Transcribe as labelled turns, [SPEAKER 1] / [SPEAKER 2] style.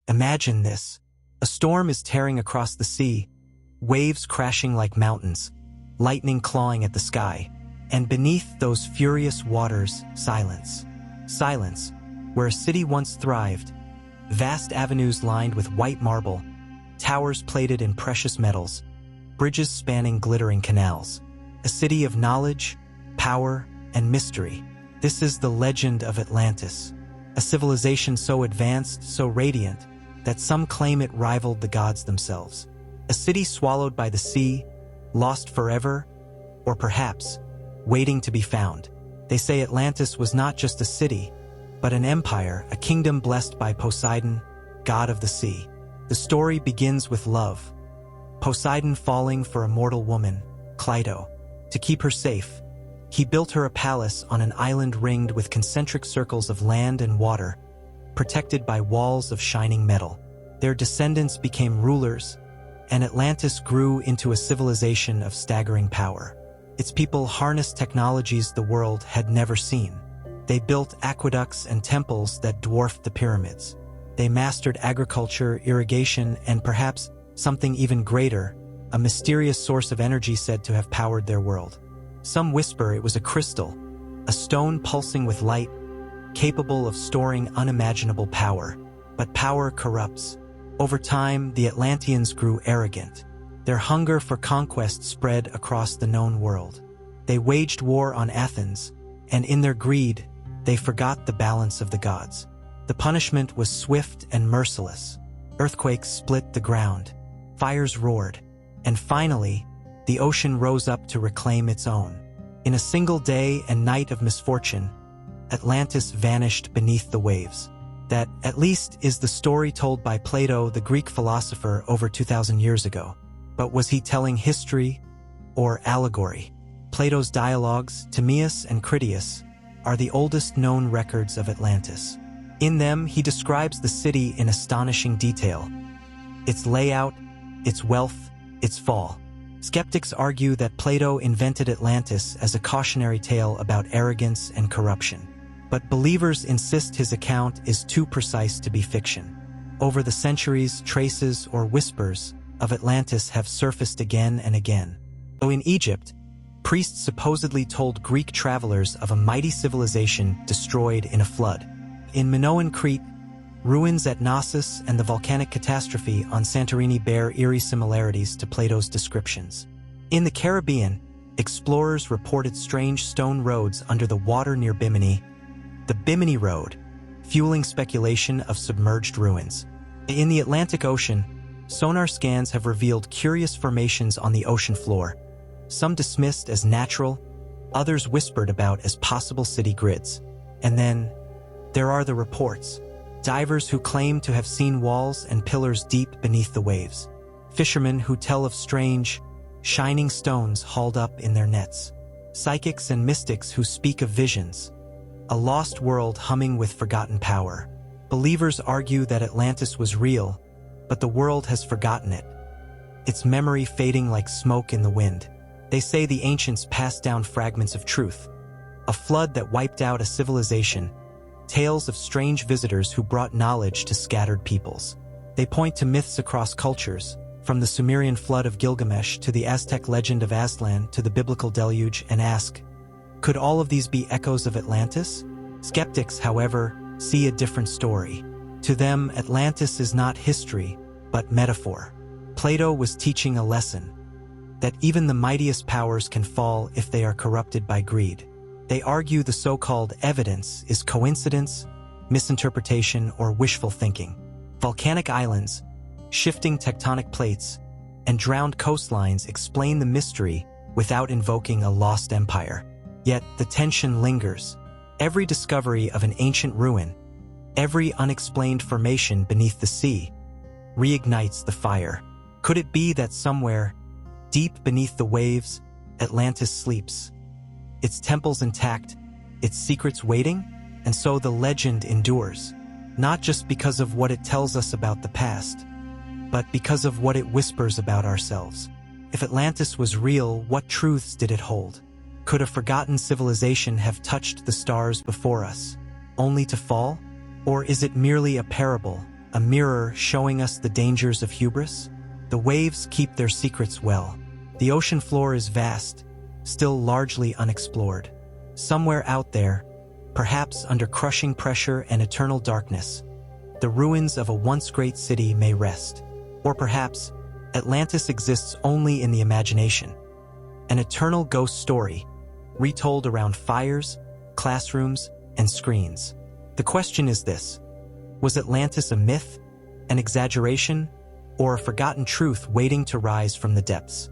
[SPEAKER 1] Imagine this. A storm is tearing across the sea, waves crashing like mountains, lightning clawing at the sky, and beneath those furious waters, silence. Silence, where a city once thrived, vast avenues lined with white marble, towers plated in precious metals, bridges spanning glittering canals. A city of knowledge, power, and mystery. This is the legend of Atlantis, a civilization so advanced, so radiant, that some claim it rivaled the gods themselves. A city swallowed by the sea, lost forever, or perhaps waiting to be found. They say Atlantis was not just a city, but an empire, a kingdom blessed by Poseidon, god of the sea. The story begins with love. Poseidon falling for a mortal woman, Plato. To keep her safe, he built her a palace on an island ringed with concentric circles of land and water, protected by walls of shining metal. Their descendants became rulers, and Atlantis grew into a civilization of staggering power. Its people harnessed technologies the world had never seen. They built aqueducts and temples that dwarfed the pyramids. They mastered agriculture, irrigation, and perhaps something even greater, a mysterious source of energy said to have powered their world. Some whisper it was a crystal, a stone pulsing with light, capable of storing unimaginable power. But power corrupts. Over time, the Atlanteans grew arrogant. Their hunger for conquest spread across the known world. They waged war on Athens, and in their greed, they forgot the balance of the gods. The punishment was swift and merciless. Earthquakes split the ground. Fires roared. And finally, the ocean rose up to reclaim its own. In a single day and night of misfortune, Atlantis vanished beneath the waves. That, at least, is the story told by Plato, the Greek philosopher, over 2,000 years ago. But was he telling history or allegory? Plato's dialogues, Timaeus and Critias, are the oldest known records of Atlantis. In them, he describes the city in astonishing detail. Its layout, its wealth, its fall. Skeptics argue that Plato invented Atlantis as a cautionary tale about arrogance and corruption. But believers insist his account is too precise to be fiction. Over the centuries, traces or whispers of Atlantis have surfaced again and again. Though in Egypt, priests supposedly told Greek travelers of a mighty civilization destroyed in a flood. In Minoan Crete, ruins at Knossos and the volcanic catastrophe on Santorini bear eerie similarities to Plato's descriptions. In the Caribbean, explorers reported strange stone roads under the water near Bimini, the Bimini Road, fueling speculation of submerged ruins. In the Atlantic Ocean, sonar scans have revealed curious formations on the ocean floor, some dismissed as natural, others whispered about as possible city grids. And then, there are the reports. Divers who claim to have seen walls and pillars deep beneath the waves. Fishermen who tell of strange, shining stones hauled up in their nets. Psychics and mystics who speak of visions. A lost world humming with forgotten power. Believers argue that Atlantis was real, but the world has forgotten it. Its memory fading like smoke in the wind. They say the ancients passed down fragments of truth. A flood that wiped out a civilization. Tales of strange visitors who brought knowledge to scattered peoples. They point to myths across cultures, from the Sumerian flood of Gilgamesh to the Aztec legend of Aztlan to the biblical deluge, and ask, could all of these be echoes of Atlantis? Skeptics, however, see a different story. To them, Atlantis is not history, but metaphor. Plato was teaching a lesson, that even the mightiest powers can fall if they are corrupted by greed. They argue the so-called evidence is coincidence, misinterpretation, or wishful thinking. Volcanic islands, shifting tectonic plates, and drowned coastlines explain the mystery without invoking a lost empire. Yet the tension lingers. Every discovery of an ancient ruin, every unexplained formation beneath the sea, reignites the fire. Could it be that somewhere, deep beneath the waves, Atlantis sleeps? Its temples intact, its secrets waiting, and so the legend endures, not just because of what it tells us about the past, but because of what it whispers about ourselves. If Atlantis was real, what truths did it hold? Could a forgotten civilization have touched the stars before us, only to fall? Or is it merely a parable, a mirror showing us the dangers of hubris? The waves keep their secrets well. The ocean floor is vast, still largely unexplored. Somewhere out there, perhaps under crushing pressure and eternal darkness, the ruins of a once great city may rest. Or perhaps, Atlantis exists only in the imagination, an eternal ghost story, retold around fires, classrooms, and screens. The question is this: was Atlantis a myth, an exaggeration, or a forgotten truth waiting to rise from the depths?